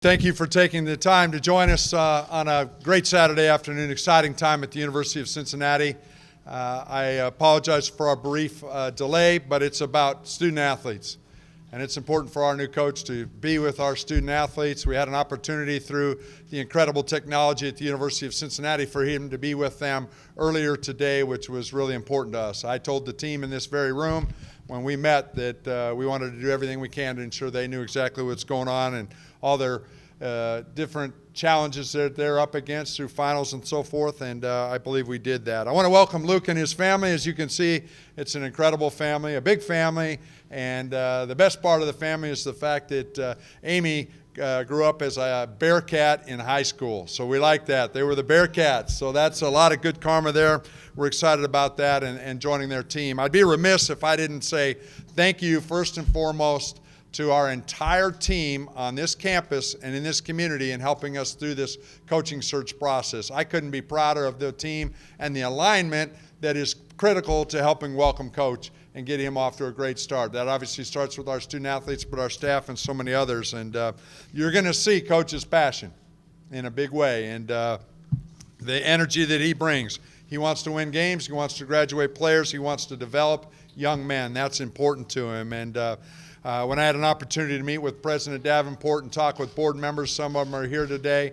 Thank you for taking the time to join us on a great Saturday afternoon, exciting time at the University of Cincinnati. I apologize for our brief delay, but it's about student athletes. And it's important for our new coach to be with our student athletes. We had an opportunity through the incredible technology at the University of Cincinnati for him to be with them earlier today, which was really important to us. I told the team in this very room when we met that we wanted to do everything we can to ensure they knew exactly what's going on and all their different challenges that they're up against through finals and so forth, and I believe we did that. I want to welcome Luke and his family. As you can see, it's an incredible family, a big family, and the best part of the family is the fact that Amy grew up as a Bearcat in high school, so we like that. They were the Bearcats, so that's a lot of good karma there. We're excited about that and joining their team. I'd be remiss if I didn't say thank you first and foremost to our entire team on this campus and in this community in helping us through this coaching search process. I couldn't be prouder of the team and the alignment that is critical to helping welcome Coach and get him off to a great start. That obviously starts with our student athletes, but our staff and so many others. And you're going to see Coach's passion in a big way and the energy that he brings. He wants to win games. He wants to graduate players. He wants to develop young men. That's important to him. And when I had an opportunity to meet with President Davenport and talk with board members, some of them are here today,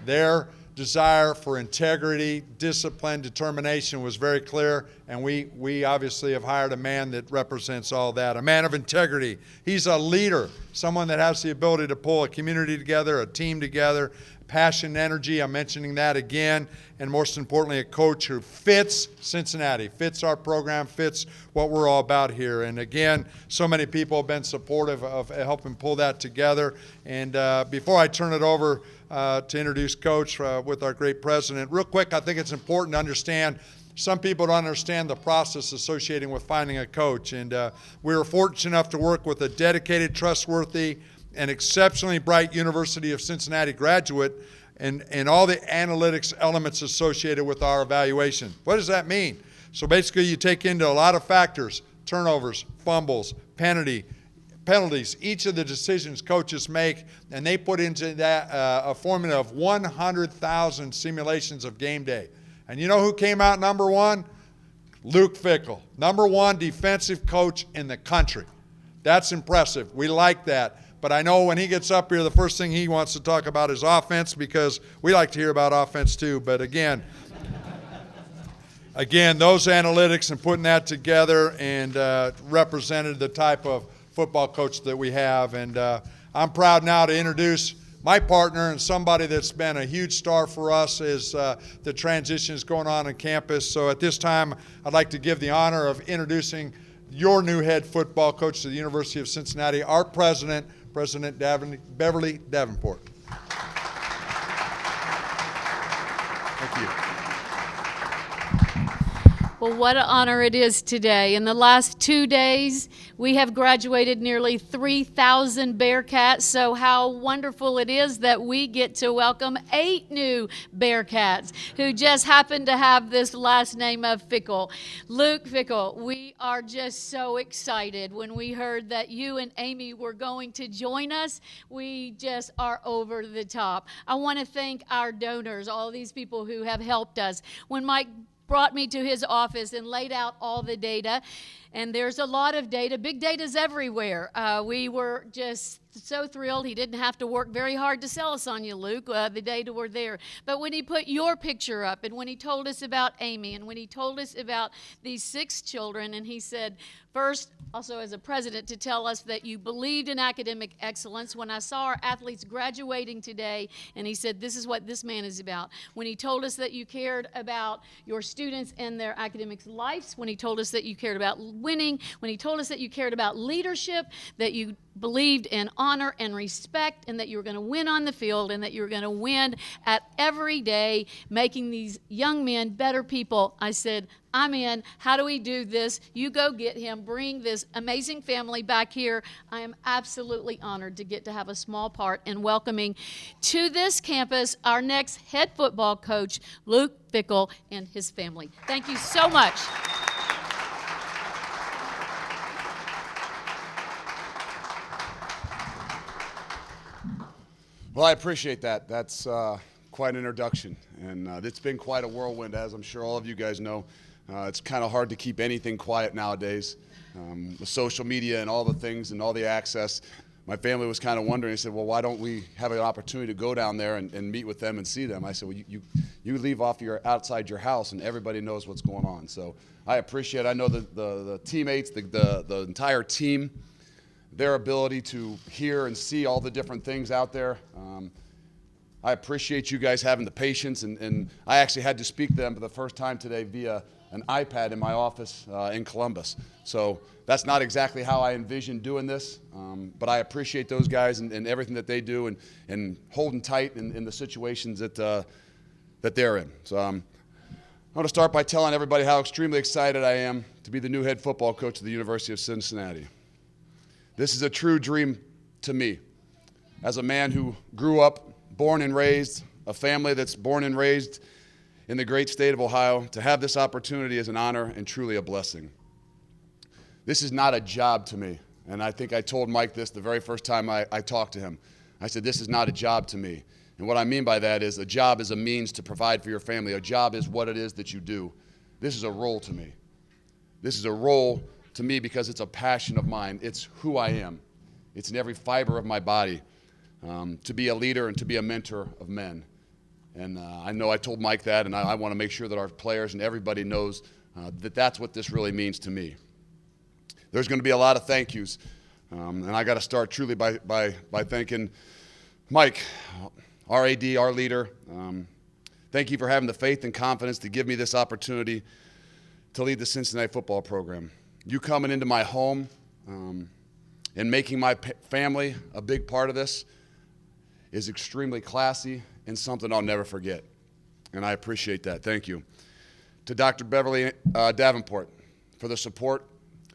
their desire for integrity, discipline, determination was very clear, and we obviously have hired a man that represents all that, a man of integrity. He's a leader, someone that has the ability to pull a community together, a team together, passion, energy, I'm mentioning that again, and most importantly, a coach who fits Cincinnati, fits our program, fits what we're all about here. And again, so many people have been supportive of helping pull that together. And before I turn it over to introduce Coach with our great president, real quick, I think it's important to understand some people don't understand the process associated with finding a coach. And we were fortunate enough to work with a dedicated, trustworthy, an exceptionally bright University of Cincinnati graduate and all the analytics elements associated with our evaluation. What does that mean? So basically you take into a lot of factors, turnovers, fumbles, penalties, each of the decisions coaches make, and they put into that a formula of 100,000 simulations of game day. And you know who came out number one? Luke Fickell, number one defensive coach in the country. That's impressive. We like that. But I know when he gets up here, the first thing he wants to talk about is offense, because we like to hear about offense too. But again, those analytics and putting that together and represented the type of football coach that we have. And I'm proud now to introduce my partner and somebody that's been a huge star for us as the transition is going on campus. So at this time, I'd like to give the honor of introducing your new head football coach to the University of Cincinnati, our president, President Beverly Davenport. Thank you. Well, what an honor it is today. In the last 2 days, we have graduated nearly 3,000 Bearcats, so how wonderful it is that we get to welcome 8 new Bearcats who just happen to have this last name of Fickell. Luke Fickell, we are just so excited when we heard that you and Amy were going to join us. We just are over the top. I want to thank our donors, all these people who have helped us. When Mike brought me to his office and laid out all the data, and there's a lot of data. Big data's everywhere. We were just so thrilled. He didn't have to work very hard to sell us on you, Luke. The data were there. But when he put your picture up, and when he told us about Amy, and when he told us about these 6 children, and he said, first, also as a president, to tell us that you believed in academic excellence. When I saw our athletes graduating today, and he said, this is what this man is about. When he told us that you cared about your students and their academic lives, when he told us that you cared about winning, when he told us that you cared about leadership, that you believed in honor and respect, and that you were going to win on the field, and that you were going to win at every day, making these young men better people, I said, I'm in. How do we do this? You go get him. Bring this amazing family back here. I am absolutely honored to get to have a small part in welcoming to this campus our next head football coach, Luke Fickell, and his family. Thank you so much. Well, I appreciate that. That's quite an introduction, and it's been quite a whirlwind, as I'm sure all of you guys know. It's kind of hard to keep anything quiet nowadays. With social media and all the things and all the access, my family was kind of wondering. They said, well, why don't we have an opportunity to go down there and meet with them and see them? I said, well, you leave outside your house and everybody knows what's going on. So I appreciate it. I know the teammates, the entire team, their ability to hear and see all the different things out there. I appreciate you guys having the patience, and I actually had to speak to them for the first time today via an iPad in my office in Columbus. So that's not exactly how I envisioned doing this, but I appreciate those guys and everything that they do and holding tight in the situations that they're in. So I'm going to start by telling everybody how extremely excited I am to be the new head football coach of the University of Cincinnati. This is a true dream to me. As a man who grew up, born and raised, a family that's born and raised in the great state of Ohio, to have this opportunity is an honor and truly a blessing. This is not a job to me, and I think I told Mike this the very first time I talked to him. I said, this is not a job to me. And what I mean by that is a job is a means to provide for your family. A job is what it is that you do. This is a role to me. This is a role to me because it's a passion of mine. It's who I am. It's in every fiber of my body to be a leader and to be a mentor of men. And I know I told Mike that, and I want to make sure that our players and everybody knows that that's what this really means to me. There's going to be a lot of thank yous, and I got to start truly by thanking Mike, our AD, our leader. Thank you for having the faith and confidence to give me this opportunity to lead the Cincinnati football program. You coming into my home and making my family a big part of this is extremely classy and something I'll never forget. And I appreciate that. Thank you. To Dr. Beverly Davenport for the support,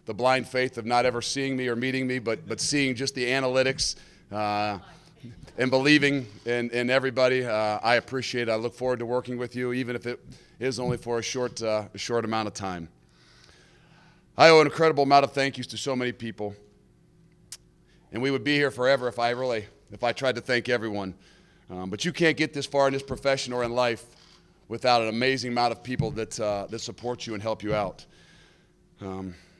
the blind faith of not ever seeing me or meeting me, but seeing just the analytics and believing in everybody. I appreciate it. I look forward to working with you, even if it is only for a short amount of time. I owe an incredible amount of thank yous to so many people. And we would be here forever if I tried to thank everyone. But you can't get this far in this profession or in life without an amazing amount of people that support you and help you out.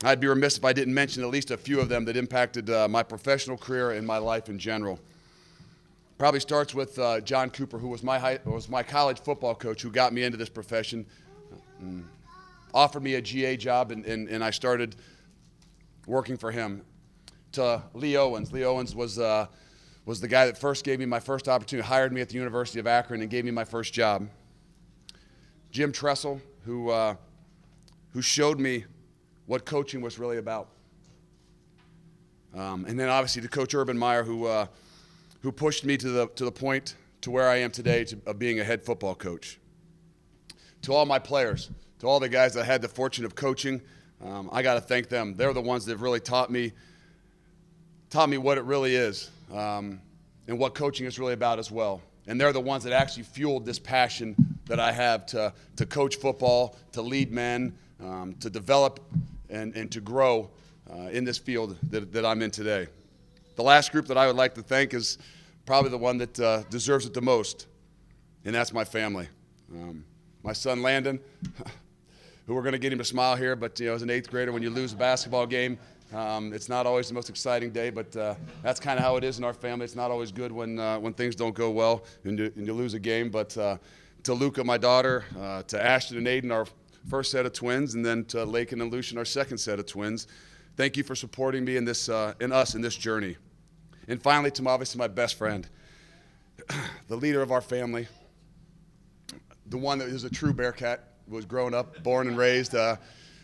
I'd be remiss if I didn't mention at least a few of them that impacted my professional career and my life in general. Probably starts with John Cooper, who was my college football coach, who got me into this profession, offered me a GA job, and I started working for him. To Lee Owens. Lee Owens was the guy that first gave me my first opportunity, hired me at the University of Akron and gave me my first job. Jim Tressel, who showed me what coaching was really about. And then obviously to Coach Urban Meyer, who pushed me to the point to where I am today of being a head football coach. To all my players, to all the guys that I had the fortune of coaching, I got to thank them. They're the ones that have really taught me what it really is and what coaching is really about as well. And they're the ones that actually fueled this passion that I have to coach football, to lead men, to develop and to grow in this field that I'm in today. The last group that I would like to thank is probably the one that deserves it the most, and that's my family. My son Landon, who we're going to get him to smile here, but as an 8th grader, when you lose a basketball game, it's not always the most exciting day, but that's kind of how it is in our family. It's not always good when things don't go well and you lose a game. But to Luca, my daughter, to Ashton and Aiden, our first set of twins, and then to Lakin and Lucian, our second set of twins, thank you for supporting me in this journey. And finally, to obviously my best friend, the leader of our family, the one that is a true Bearcat, was grown up, born and raised.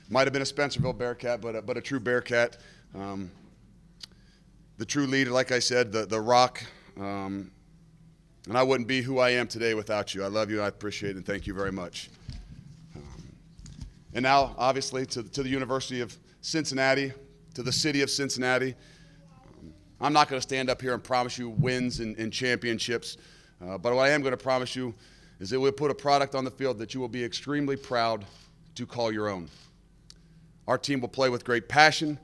Might have been a Spencerville Bearcat, but a true Bearcat. The true leader, like I said, the rock. And I wouldn't be who I am today without you. I love you, I appreciate it, and thank you very much. And now, obviously, to the University of Cincinnati, to the city of Cincinnati. I'm not going to stand up here and promise you wins and championships, but what I am going to promise you is that we'll put a product on the field that you will be extremely proud to call your own. Our team will play with great passion,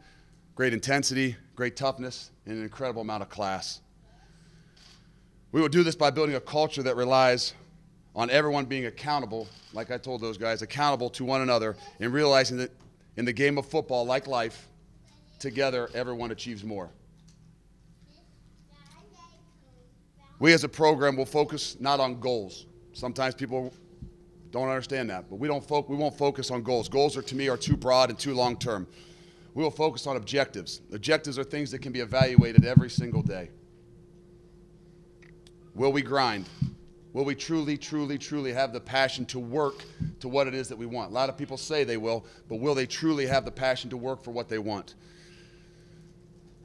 great intensity, great toughness, and an incredible amount of class. We will do this by building a culture that relies on everyone being accountable, like I told those guys, accountable to one another, and realizing that in the game of football, like life, together everyone achieves more. We as a program will focus not on goals. Sometimes people don't understand that, but we won't focus on goals. Goals to me are too broad and too long term. We will focus on objectives. Objectives are things that can be evaluated every single day. Will we grind? Will we truly, truly, truly have the passion to work to what it is that we want? A lot of people say they will, but will they truly have the passion to work for what they want?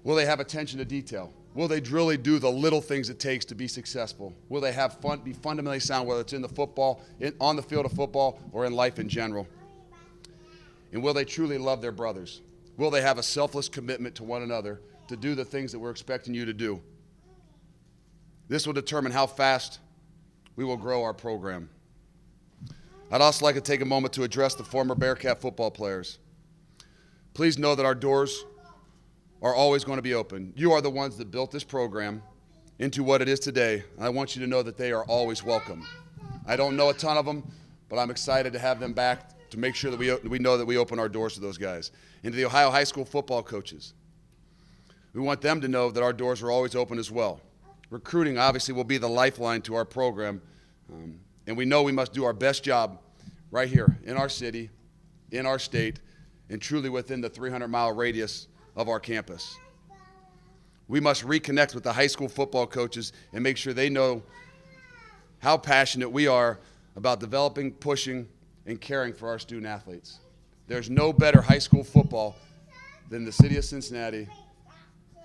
Will they have attention to detail? Will they really do the little things it takes to be successful? Will they have fun, be fundamentally sound, whether it's in the football, on the field of football, or in life in general? And will they truly love their brothers? Will they have a selfless commitment to one another to do the things that we're expecting you to do? This will determine how fast we will grow our program. I'd also like to take a moment to address the former Bearcat football players. Please know that our doors are always going to be open. You are the ones that built this program into what it is today, and I want you to know that they are always welcome. I don't know a ton of them, but I'm excited to have them back to make sure that we know that we open our doors to those guys. And to the Ohio high school football coaches, we want them to know that our doors are always open as well. Recruiting obviously will be the lifeline to our program, and we know we must do our best job right here in our city, in our state, and truly within the 300-mile radius of our campus. We must reconnect with the high school football coaches and make sure they know how passionate we are about developing, pushing, and caring for our student athletes. There's no better high school football than the city of Cincinnati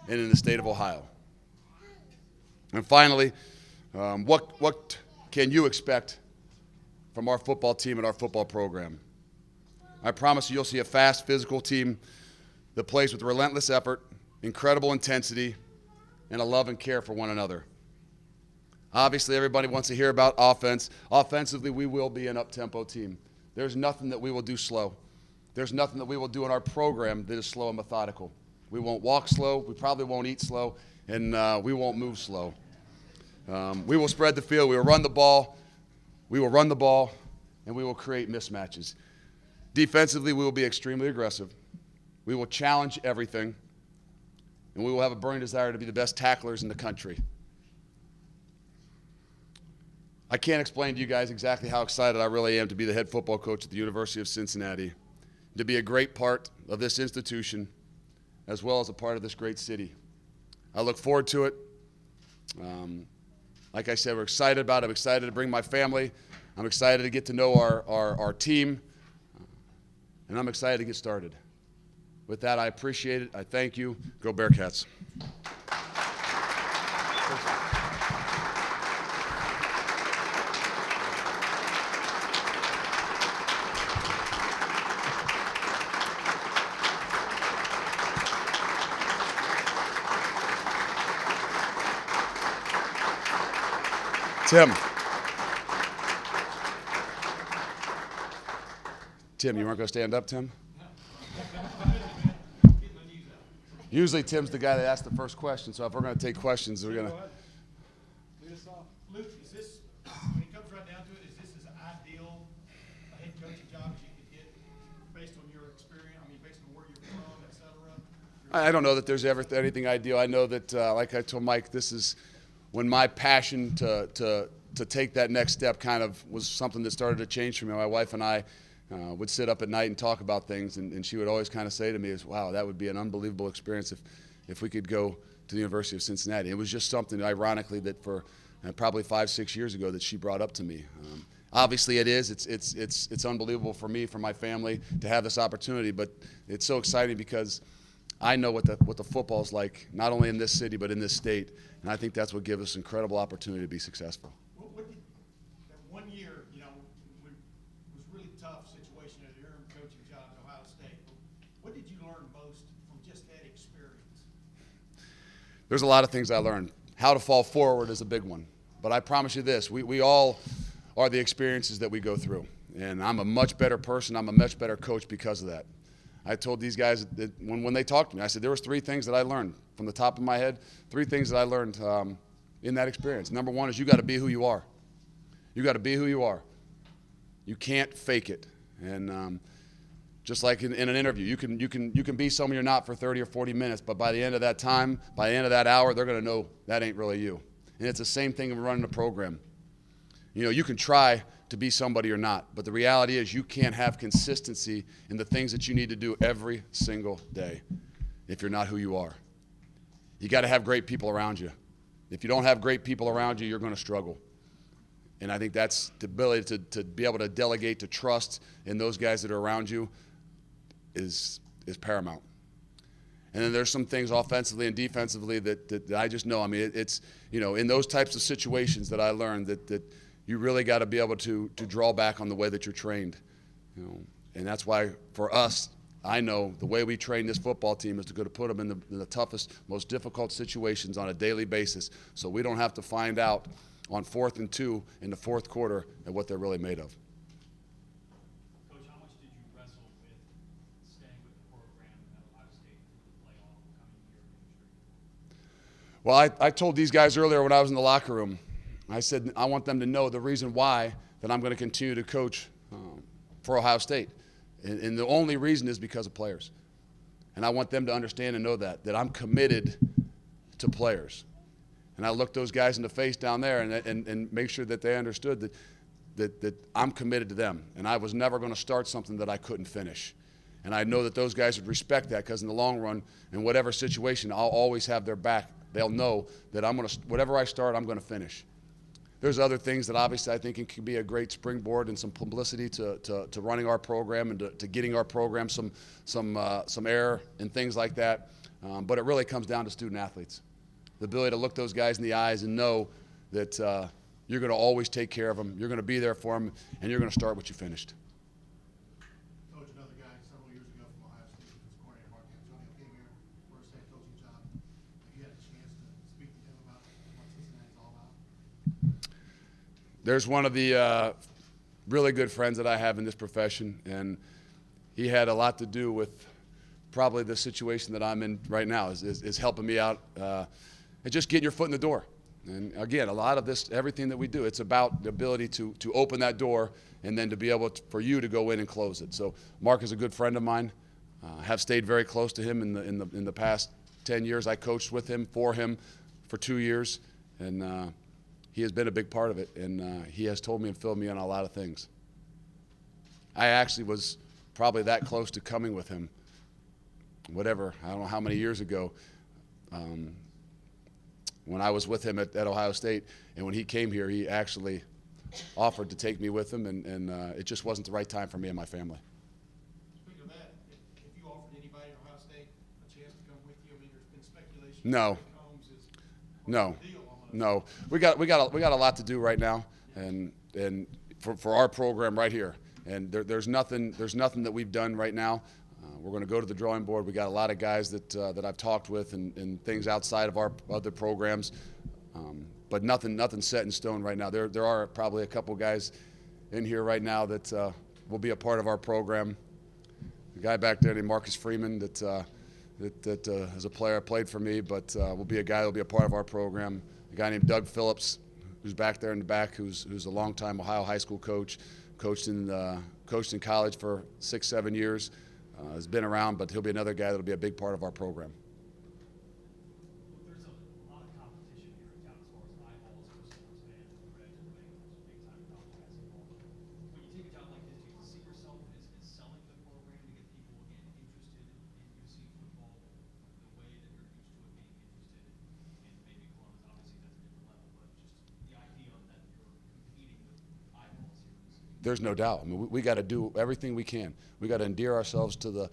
and in the state of Ohio. And finally, what can you expect from our football team and our football program? I promise you'll see a fast, physical team that plays with relentless effort, incredible intensity, and a love and care for one another. Obviously, everybody wants to hear about offense. Offensively, we will be an up-tempo team. There's nothing that we will do slow. There's nothing that we will do in our program that is slow and methodical. We won't walk slow. We probably won't eat slow. And we won't move slow. We will spread the field. We will run the ball. We will run the ball, and we will create mismatches. Defensively, we will be extremely aggressive. We will challenge everything, and we will have a burning desire to be the best tacklers in the country. I can't explain to you guys exactly how excited I really am to be the head football coach at the University of Cincinnati, to be a great part of this institution, as well as a part of this great city. I look forward to it. Like I said, we're excited about it. I'm excited to bring my family. I'm excited to get to know our team. And I'm excited to get started. With that, I appreciate it. I thank you. Go Bearcats. Tim, you weren't going to stand up, Tim? Usually Tim's the guy that asks the first question, so if we're going to take questions, we're going to. Lead us off. Luke, is this, when it comes right down to it, is this as ideal a head coaching job as you could get based on your experience, based on where you're from, et cetera? I don't know that there's ever anything ideal. I know that, like I told Mike, this is when my passion to take that next step kind of was something that started to change for me. My wife and I would sit up at night and talk about things, and she would always kind of say to me, wow, that would be an unbelievable experience if we could go to the University of Cincinnati. It was just something, ironically, that for probably 5-6 years ago that she brought up to me. Obviously, it is. It's unbelievable for me, for my family, to have this opportunity, but it's so exciting because I know what the football's like, not only in this city, but in this state, and I think that's what gives us incredible opportunity to be successful. What did that 1 year, was a really tough situation at your coaching job at Ohio State. What did you learn most from just that experience? There's a lot of things I learned. How to fall forward is a big one. But I promise you this, we all are the experiences that we go through. And I'm a much better person. I'm a much better coach because of that. I told these guys that when they talked to me, I said there was 3 things that I learned from the top of my head, 3 things that I learned in that experience. Number one is you got to be who you are. You got to be who you are. You can't fake it. And just like in an interview, you can be someone you're not for 30 or 40 minutes, but by the end of that time, by the end of that hour, they're going to know that ain't really you. And it's the same thing in running a program. You know, you can try to be somebody or not, but the reality is you can't have consistency in the things that you need to do every single day if you're not who you are. You got to have great people around you. If you don't have great people around you, you're going to struggle. And I think that's the ability to be able to delegate, to trust in those guys that are around you is paramount. And then there's some things offensively and defensively that I just know. I mean, it's, you know, in those types of situations that I learned that you really got to be able to draw back on the way that you're trained. You know, and that's why for us, I know the way we train this football team is to go to put them in the toughest, most difficult situations on a daily basis, so we don't have to find out on 4th and 2 in the fourth quarter at what they're really made of. Coach, how much did you wrestle with staying with the program at Ohio State through the playoff coming year? Well, I told these guys earlier when I was in the locker room, I said I want them to know the reason why that I'm going to continue to coach for Ohio State. And the only reason is because of players. And I want them to understand and know that I'm committed to players. And I looked those guys in the face down there and make sure that they understood that I'm committed to them. And I was never going to start something that I couldn't finish. And I know that those guys would respect that because in the long run, in whatever situation, I'll always have their back. They'll know that whatever I start, I'm going to finish. There's other things that obviously I think it can be a great springboard and some publicity to running our program and to getting our program some air and things like that. But it really comes down to student athletes. The ability to look those guys in the eyes and know that you're going to always take care of them, you're going to be there for them, and you're going to start what you finished. Coach, another guy several years ago from Ohio State, was coordinator Mark Antonio, came here, first head coaching job. Have you had a chance to speak to him about what Cincinnati's all about? There's one of the really good friends that I have in this profession, and he had a lot to do with probably the situation that I'm in right now, is helping me out. And just getting your foot in the door. And again, a lot of this, everything that we do, it's about the ability to open that door and then to be able for you to go in and close it. So Mark is a good friend of mine. Have stayed very close to him in the past 10 years. I coached with him for 2 years, and he has been a big part of it. And he has told me and filled me in on a lot of things. I actually was probably that close to coming with him. Whatever, I don't know how many years ago. When I was with him at Ohio State, and when he came here, he actually offered to take me with him, and it just wasn't the right time for me and my family. Speaking of that, if you offered anybody at Ohio State a chance to come with you, I mean, there's been speculation. No. Combs is No, the deal almost. no, we got a lot to do right now, and for our program right here, and there's nothing that we've done right now. We're going to go to the drawing board. We got a lot of guys that I've talked with and things outside of our other programs, but nothing set in stone right now. There are probably a couple guys in here right now that will be a part of our program. The guy back there named Marcus Freeman that is a player, played for me, but will be a guy that will be a part of our program. A guy named Doug Phillips, who's back there in the back, who's a longtime Ohio high school coach, coached in college for 6-7 years. Has been around, but he'll be another guy that'll be a big part of our program. There's a lot of competition here in town as far as eyeballs for sports fans and Reds and Bengals, big time college basketball. When you take a job like this, do you see yourself as selling the program to get people again interested in UC football the way that you're used to it being interested in maybe Columbus? Obviously, that's a different level, but just the idea that you're competing with eyeballs here. There's no doubt. I mean, we got to do everything we can. We got to endear ourselves to the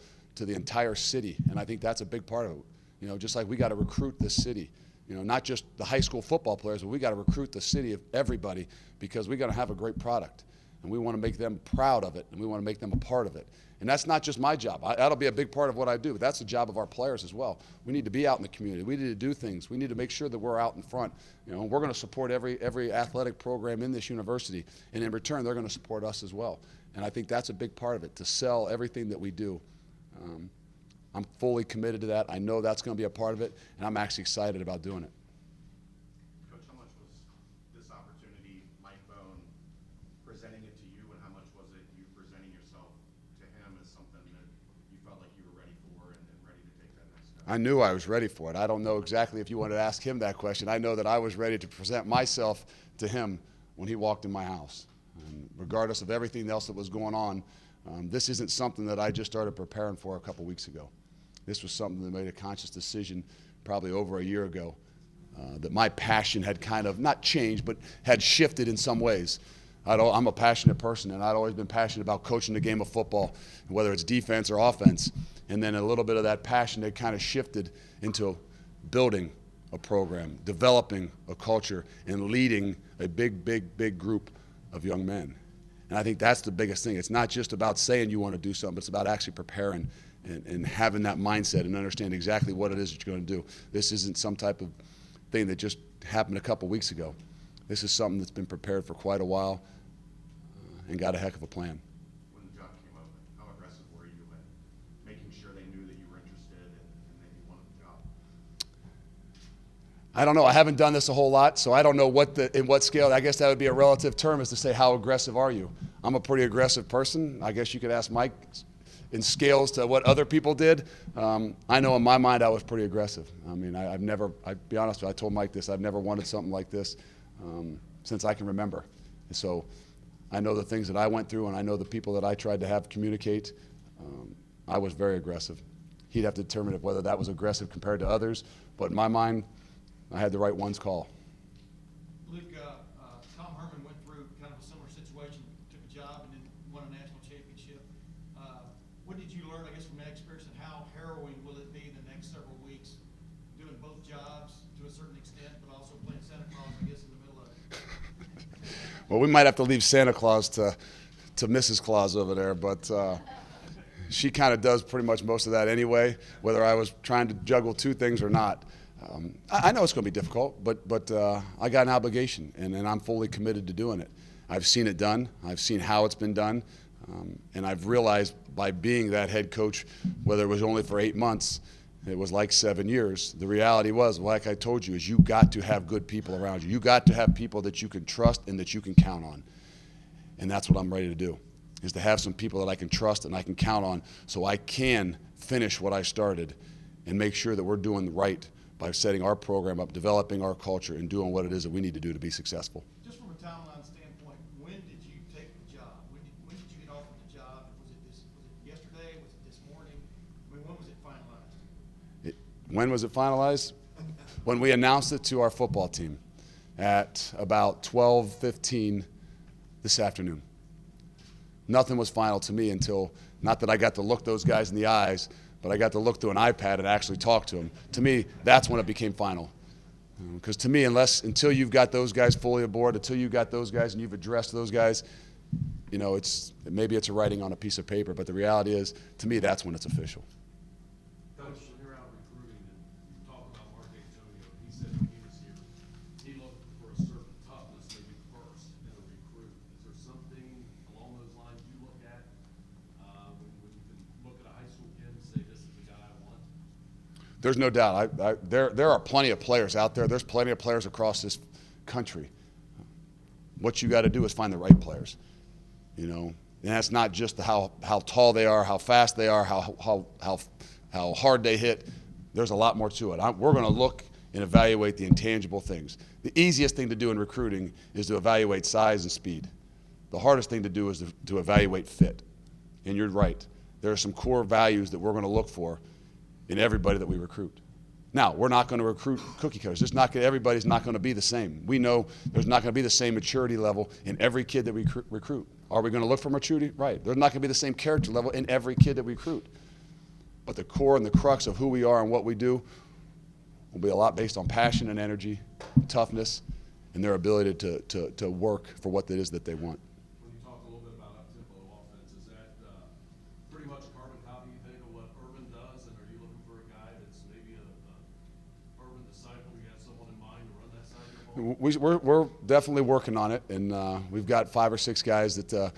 entire city, and I think that's a big part of it. You know, just like we got to recruit this city. You know, not just the high school football players, but we got to recruit the city of everybody because we got to have a great product, and we want to make them proud of it, and we want to make them a part of it. And that's not just my job. That'll be a big part of what I do, but that's the job of our players as well. We need to be out in the community. We need to do things. We need to make sure that we're out in front. You know, we're going to support every athletic program in this university, and in return, they're going to support us as well. And I think that's a big part of it, to sell everything that we do. I'm fully committed to that. I know that's going to be a part of it, and I'm actually excited about doing it. Coach, how much presenting it to you, and how much was it you presenting yourself to him as something that you felt like you were ready for and ready to take that next step? I knew I was ready for it. I don't know exactly if you wanted to ask him that question. I know that I was ready to present myself to him when he walked in my house. And regardless of everything else that was going on, this isn't something that I just started preparing for a couple weeks ago. This was something that made a conscious decision probably over a year ago, that my passion had kind of not changed, but had shifted in some ways. I'm a passionate person, and I'd always been passionate about coaching the game of football, whether it's defense or offense. And then a little bit of that passion had kind of shifted into building a program, developing a culture, and leading a big group of young men. And I think that's the biggest thing. It's not just about saying you want to do something, but it's about actually preparing and having that mindset and understanding exactly what it is that you're going to do. This isn't some type of thing that just happened a couple weeks ago. This is something that's been prepared for quite a while and got a heck of a plan. When the job came up, how aggressive were you at making sure they knew that you were interested and that you wanted the job? I don't know. I haven't done this a whole lot, so I don't know in what scale. I guess that would be a relative term, is to say how aggressive are you. I'm a pretty aggressive person. I guess you could ask Mike in scales to what other people did. I know in my mind I was pretty aggressive. I mean, I'll be honest with you, I told Mike this, I've never wanted something like this since I can remember. And so I know the things that I went through, and I know the people that I tried to have communicate. I was very aggressive. He'd have to determine whether that was aggressive compared to others, but in my mind, I had the right ones call. Luke, Tom Herman went through kind of a similar situation, took a job and then won a national championship. What did you learn, I guess, from that experience, and how harrowing will it be the next several weeks doing both jobs to a certain extent, but also playing Santa Claus, I guess, in the middle of it? Well, we might have to leave Santa Claus to Mrs. Claus over there, but she kind of does pretty much most of that anyway, whether I was trying to juggle two things or not. I know it's going to be difficult, but I got an obligation, and I'm fully committed to doing it. I've seen it done. I've seen how it's been done, and I've realized by being that head coach, whether it was only for 8 months, it was like 7 years. The reality was, like I told you, is you got to have good people around you. You got to have people that you can trust and that you can count on, and that's what I'm ready to do, is to have some people that I can trust and I can count on, so I can finish what I started and make sure that we're doing right by setting our program up, developing our culture, and doing what it is that we need to do to be successful. Just from a timeline standpoint, when did you take the job? When did you get offered the job? Was it yesterday? Was it this morning? I mean, when was it finalized? When was it finalized? When we announced it to our football team at about 12:15 this afternoon. Nothing was final to me until, not that I got to look those guys in the eyes, but I got to look through an iPad and actually talk to them. To me, that's when it became final. Because to me, until you've got those guys fully aboard, until you've got those guys and you've addressed those guys, you know, maybe it's a writing on a piece of paper, but the reality is, to me, that's when it's official. Coach, when you're out recruiting and you talk about Mark Antonio, he said when he was here, he looked for a certain toughness maybe first in a recruit. Is there something along those lines you look at when you can look at a high school kid and say, this is the guy I want? There's no doubt. There are plenty of players out there. There's plenty of players across this country. What you got to do is find the right players, you know. And that's not just how tall they are, how fast they are, how hard they hit. There's a lot more to it. We're going to look and evaluate the intangible things. The easiest thing to do in recruiting is to evaluate size and speed. The hardest thing to do is to evaluate fit. And you're right. There are some core values that we're going to look for in everybody that we recruit. Now, we're not going to recruit cookie cutters. Everybody's not going to be the same. We know there's not going to be the same maturity level in every kid that we recruit. Are we going to look for maturity? Right. There's not going to be the same character level in every kid that we recruit. But the core and the crux of who we are and what we do will be a lot based on passion and energy, toughness, and their ability to work for what it is that they want. When you talk a little bit about up-tempo offense, is that pretty much a carbon copy, you think, of what Urban does? And are you looking for a guy that's maybe a Urban disciple? You have someone in mind to run that side of the ball? We're definitely working on it, and we've got 5 or 6 guys that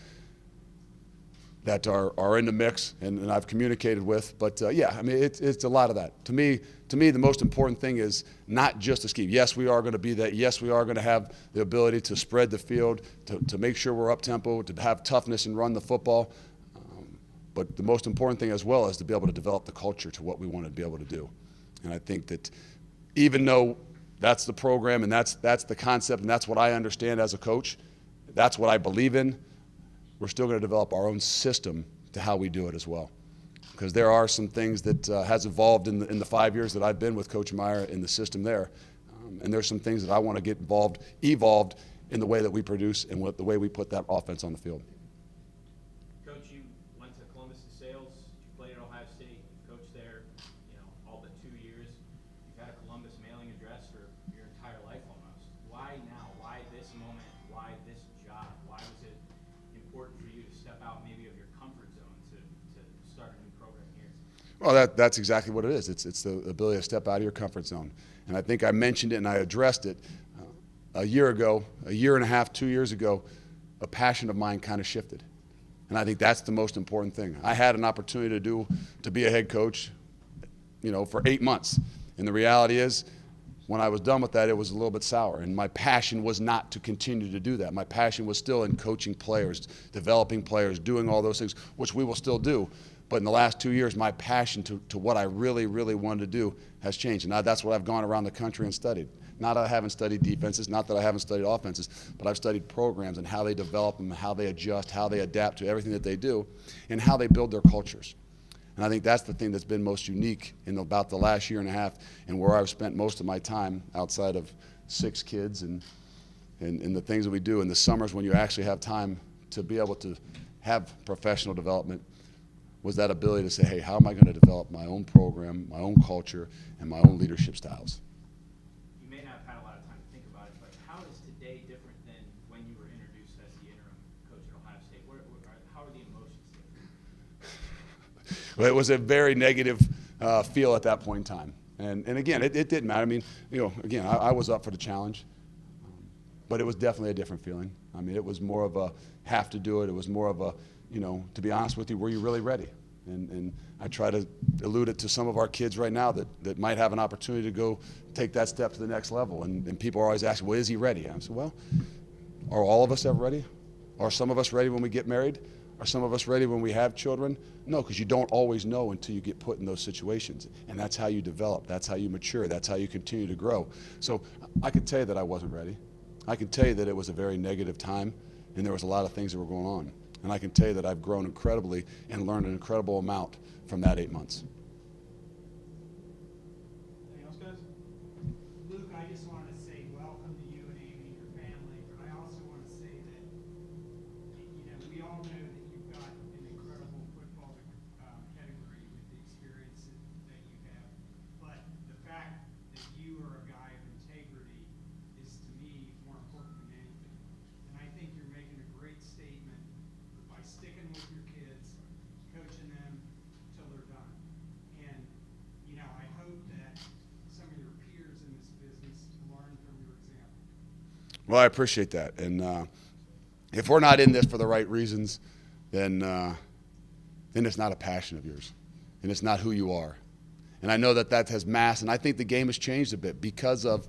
that are in the mix and I've communicated with. But yeah, I mean, it's a lot of that. To me, the most important thing is not just the scheme. Yes, we are going to be that. Yes, we are going to have the ability to spread the field, to make sure we're up tempo, to have toughness and run the football. But the most important thing as well is to be able to develop the culture to what we want to be able to do. And I think that even though that's the program and that's the concept and that's what I understand as a coach, that's what I believe in, we're still going to develop our own system to how we do it as well. Because there are some things that has evolved in the 5 years that I've been with Coach Meyer in the system there. And there's some things that I want to get evolved in the way that we produce and the way we put that offense on the field. Coach, you went to Columbus to Sales, you played at Ohio State, you coached there, all but 2 years. You've had a Columbus mailing address for your entire life almost. Why now? Why this moment? Why this job? Why was it important for you to step out maybe of your comfort zone to start a new program here? Well, that's exactly what it is. It's the ability to step out of your comfort zone. And I think I mentioned it and I addressed it a year ago, a year and a half, 2 years ago. A passion of mine kind of shifted. And I think that's the most important thing. I had an opportunity to be a head coach, for 8 months. And the reality is, when I was done with that, it was a little bit sour. And my passion was not to continue to do that. My passion was still in coaching players, developing players, doing all those things, which we will still do. But in the last 2 years, my passion to what I really, really wanted to do has changed. And now that's what I've gone around the country and studied. Not that I haven't studied defenses, not that I haven't studied offenses, but I've studied programs and how they develop them, how they adjust, how they adapt to everything that they do, and how they build their cultures. And I think that's the thing that's been most unique in about the last year and a half and where I've spent most of my time outside of 6 kids and the things that we do in the summers when you actually have time to be able to have professional development, was that ability to say, hey, how am I going to develop my own program, my own culture, and my own leadership styles? You may not have had a lot of time to think about it, but how is today different than when you were introduced as the interim coach at Ohio State? How are the emotions different? Well, it was a very negative feel at that point in time. And again, it didn't matter. I mean, again, I was up for the challenge, but it was definitely a different feeling. I mean, it was more of a have to do it. It was more of a, to be honest with you, were you really ready? And I try to allude it to some of our kids right now that might have an opportunity to go take that step to the next level. And people are always asking, well, is he ready? I said, well, are all of us ever ready? Are some of us ready when we get married? Are some of us ready when we have children? No, because you don't always know until you get put in those situations. And that's how you develop. That's how you mature. That's how you continue to grow. So I could tell you that I wasn't ready. I can tell you that it was a very negative time, and there was a lot of things that were going on. And I can tell you that I've grown incredibly and learned an incredible amount from that 8 months. Anything else, guys? Luke, I just want to say welcome to you and Amy and your family, but I also want to say that, we all know that you've got an incredible football pedigree with the experience that you have, but the fact that you are a guy of integrity is, to me, more important than anything. And I think you're making a great statement by sticking with your kids, coaching them till they're done. And, I hope that some of your peers in this business learn from your example. Well, I appreciate that. And if we're not in this for the right reasons, then it's not a passion of yours, and it's not who you are. And I know that has mass, and I think the game has changed a bit because of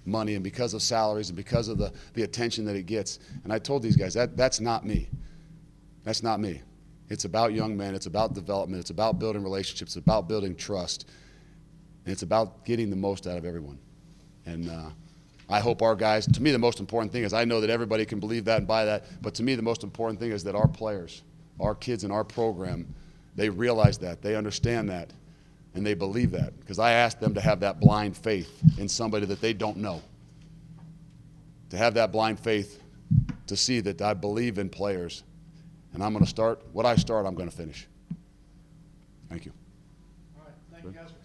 money and because of salaries and because of the attention that it gets. And I told these guys, that's not me. That's not me. It's about young men. It's about development. It's about building relationships. It's about building trust. And it's about getting the most out of everyone. And I hope our guys, to me the most important thing is, I know that everybody can believe that and buy that, but to me the most important thing is that our players, our kids in our program, they realize that, they understand that, and they believe that. Because I asked them to have that blind faith in somebody that they don't know. To have that blind faith to see that I believe in players. And I'm going to start, what I start, I'm going to finish. Thank you. All right, thank you guys for